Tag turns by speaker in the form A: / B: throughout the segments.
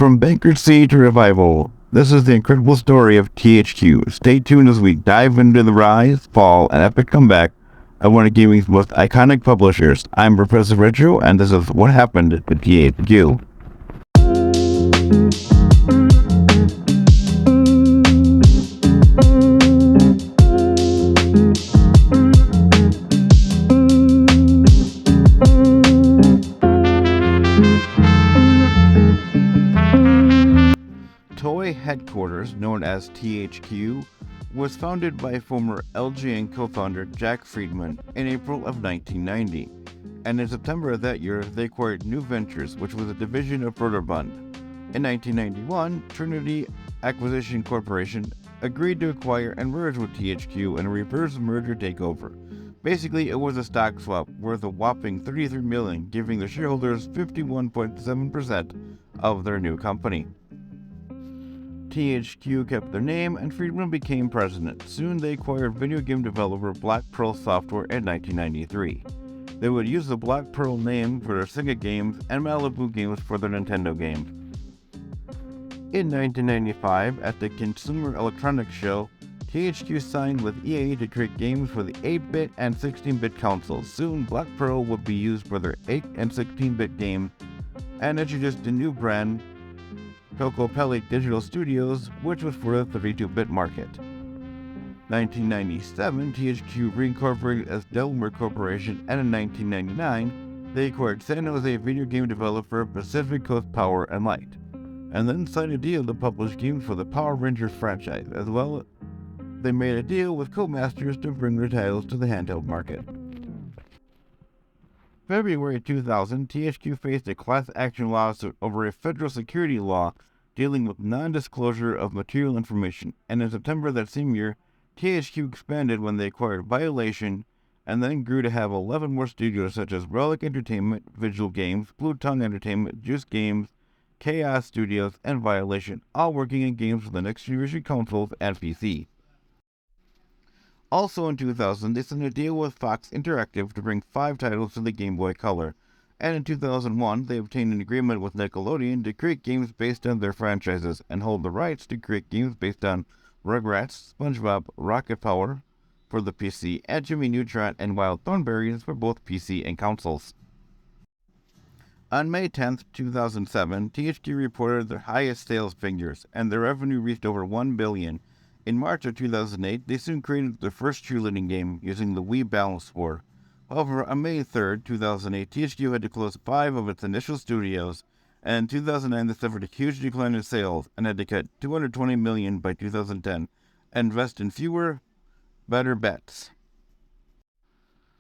A: From bankruptcy to revival, this is the incredible story of THQ. Stay tuned as we dive into the rise, fall, and epic comeback of one of gaming's most iconic publishers. I'm Professor Retro, and this is what happened to THQ. Toei headquarters, known as THQ, was founded by former LGN co-founder Jack Friedman in April of 1990, and in September of that year they acquired New Ventures, which was a division of Broderbund. In 1991, Trinity Acquisition Corporation agreed to acquire and merge with THQ in a reverse merger takeover. Basically, it was a stock swap worth a whopping $33 million, giving the shareholders 51.7% of their new company. THQ kept their name, and Friedman became president. Soon they acquired video game developer Black Pearl Software in 1993. They would use the Black Pearl name for their Sega games and Malibu games for their Nintendo games. In 1995, at the Consumer Electronics Show, THQ signed with EA to create games for the 8-bit and 16-bit consoles. Soon, Black Pearl would be used for their 8 and 16-bit games and introduced a new brand, Cocopelli Digital Studios, which was for the 32-bit market. 1997, THQ reincorporated as Delaware Corporation, and in 1999, they acquired San Jose video game developer Pacific Coast Power and Light, and then signed a deal to publish games for the Power Rangers franchise. As well, they made a deal with Codemasters to bring their titles to the handheld market. February 2000, THQ faced a class action lawsuit over a federal security law dealing with non-disclosure of material information, and in September that same year, THQ expanded when they acquired Violation, and then grew to have 11 more studios such as Relic Entertainment, Visual Games, Blue Tongue Entertainment, Juice Games, Chaos Studios, and Violation, all working in games for the next generation consoles and PC. Also in 2000, they signed a deal with Fox Interactive to bring 5 titles to the Game Boy Color, and in 2001, they obtained an agreement with Nickelodeon to create games based on their franchises and hold the rights to create games based on Rugrats, SpongeBob, Rocket Power for the PC, and Jimmy Neutron and Wild Thornberrys for both PC and consoles. On May 10, 2007, THQ reported their highest sales figures, and their revenue reached over $1 billion. In March of 2008, they soon created their first cheerleading game using the Wii Balance Score. However, on May 3, 2008, THQ had to close 5 of its initial studios, and in 2009 they suffered a huge decline in sales and had to cut $220 million by 2010 and invest in fewer, better bets.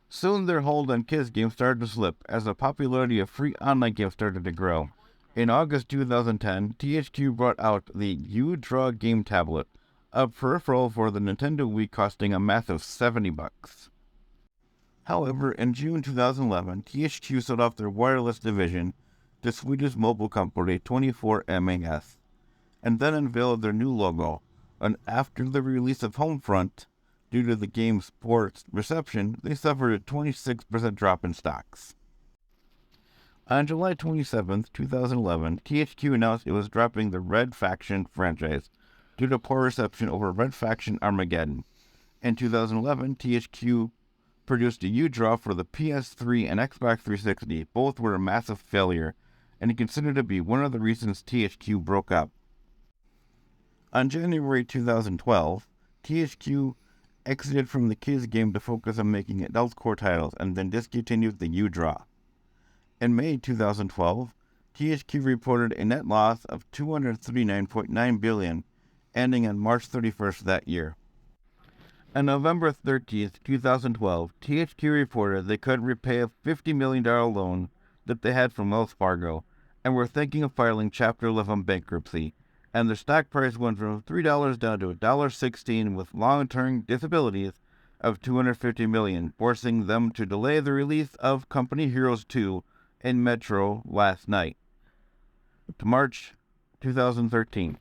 A: Soon their hold on kids games started to slip as the popularity of free online games started to grow. In August 2010, THQ brought out the U-Draw game tablet, a peripheral for the Nintendo Wii costing a massive $70. However, in June 2011, THQ sold off their wireless division to Swedish mobile company 24MAS, and then unveiled their new logo. And after the release of Homefront, due to the game's poor reception, they suffered a 26% drop in stocks. On July 27, 2011, THQ announced it was dropping the Red Faction franchise due to poor reception over Red Faction Armageddon. In 2011, THQ produced a U-Draw for the PS3 and Xbox 360. Both were a massive failure, and considered to be one of the reasons THQ broke up. On January 2012, THQ exited from the kids game to focus on making adult core titles, and then discontinued the U-Draw. In May 2012, THQ reported a net loss of $239.9 billion, ending on March 31st that year. On November 13, 2012, THQ reported they couldn't repay a $50 million loan that they had from Wells Fargo, and were thinking of filing Chapter 11 bankruptcy, and their stock price went from $3 down to $1.16 with long-term disabilities of $250 million, forcing them to delay the release of Company Heroes 2 in Metro last night to March 2013.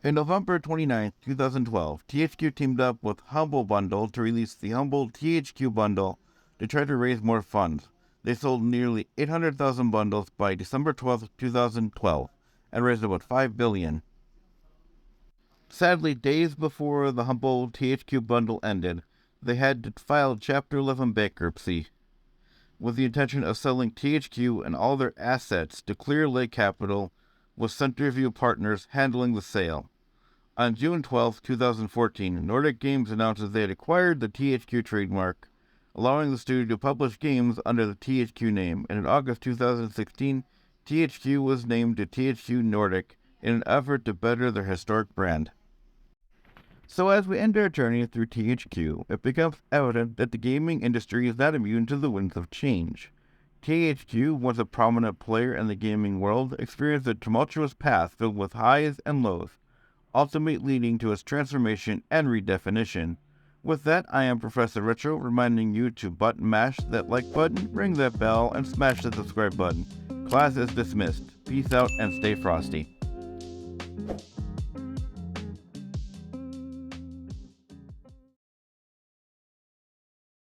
A: In November 29, 2012, THQ teamed up with Humble Bundle to release the Humble THQ Bundle to try to raise more funds. They sold nearly 800,000 bundles by December 12, 2012, and raised about $5 billion. Sadly, days before the humble THQ bundle ended, they had to file Chapter 11 bankruptcy, with the intention of selling THQ and all their assets to Clear Lake Capital, with Centerview Partners handling the sale. On June 12, 2014, Nordic Games announced that they had acquired the THQ trademark, allowing the studio to publish games under the THQ name, and in August 2016, THQ was named to THQ Nordic in an effort to better their historic brand. So as we end our journey through THQ, it becomes evident that the gaming industry is not immune to the winds of change. THQ, once a prominent player in the gaming world, experienced a tumultuous path filled with highs and lows, ultimately leading to its transformation and redefinition. With that, I am Professor Retro, reminding you to button mash that like button, ring that bell, and smash the subscribe button. Class is dismissed. Peace out and stay frosty.